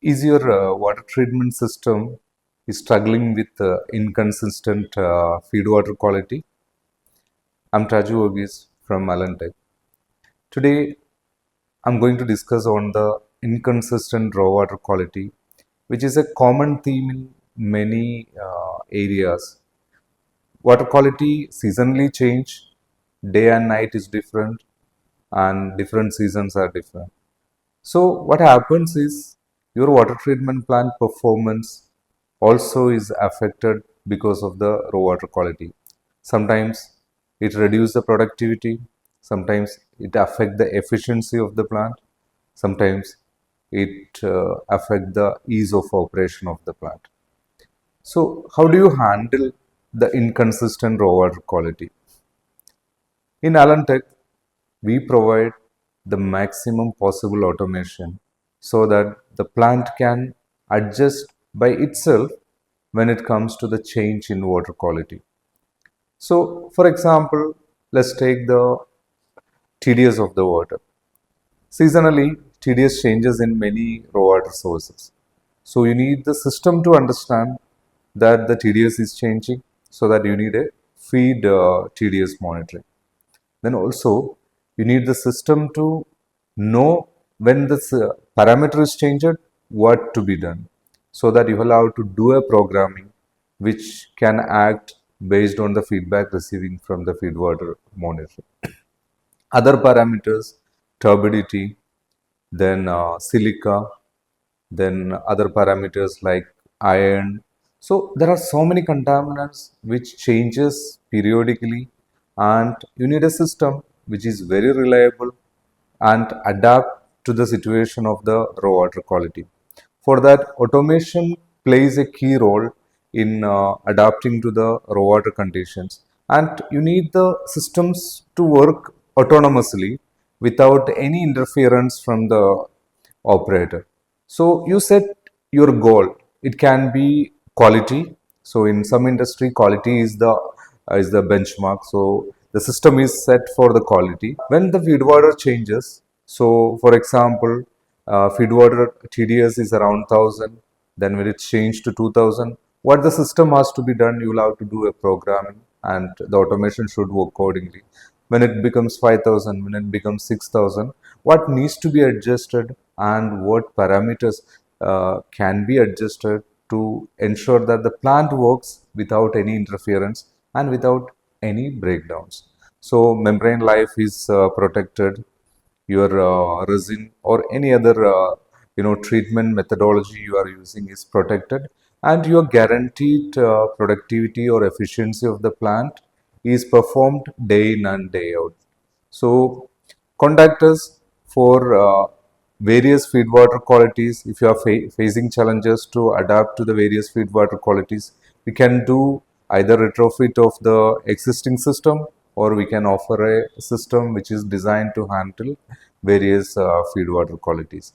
Is your water treatment system is struggling with inconsistent feed water quality? I'm Taju from Alantech. Today, I'm going to discuss on the inconsistent raw water quality, which is a common theme in many areas. Water quality seasonally change, day and night is different, and different seasons are different. So what happens is your water treatment plant performance also is affected because of the raw water quality. Sometimes it reduces the productivity, sometimes it affect the efficiency of the plant, sometimes it affect the ease of operation of the plant. So how do you handle the inconsistent raw water quality? In Alantech, we provide the maximum possible automation so that the plant can adjust by itself when it comes to the change in water quality. So, for example, let's take the TDS of the water. Seasonally, TDS changes in many raw water sources. So, you need the system to understand that the TDS is changing, so that you need a feed TDS monitoring. Then also you need the system to know when this parameter is changed, what to be done, so that you will have to do a programming which can act based on the feedback receiving from the feed water monitor. Other parameters, turbidity, then silica, then other parameters like iron. So there are so many contaminants which changes periodically, and you need a system which is very reliable and adapt to the situation of the raw water quality. For that, automation plays a key role in adapting to the raw water conditions, and you need the systems to work autonomously without any interference from the operator. So you set your goal. It can be quality. So in some industry, quality is the benchmark. So the system is set for the quality. When the feed water changes, so for example, feed water TDS is around 1000. Then when it's changed to 2000, what the system has to be done, you will have to do a programming, and the automation should work accordingly. When it becomes 5000, when it becomes 6000, what needs to be adjusted and what parameters can be adjusted to ensure that the plant works without any interference and without any breakdowns. So membrane life is protected, your resin or any other treatment methodology you are using is protected, and your guaranteed productivity or efficiency of the plant is performed day in and day out. So contact us for various feed water qualities. If you are facing challenges to adapt to the various feed water qualities, we can do either retrofit of the existing system, or we can offer a system which is designed to handle various feed water qualities.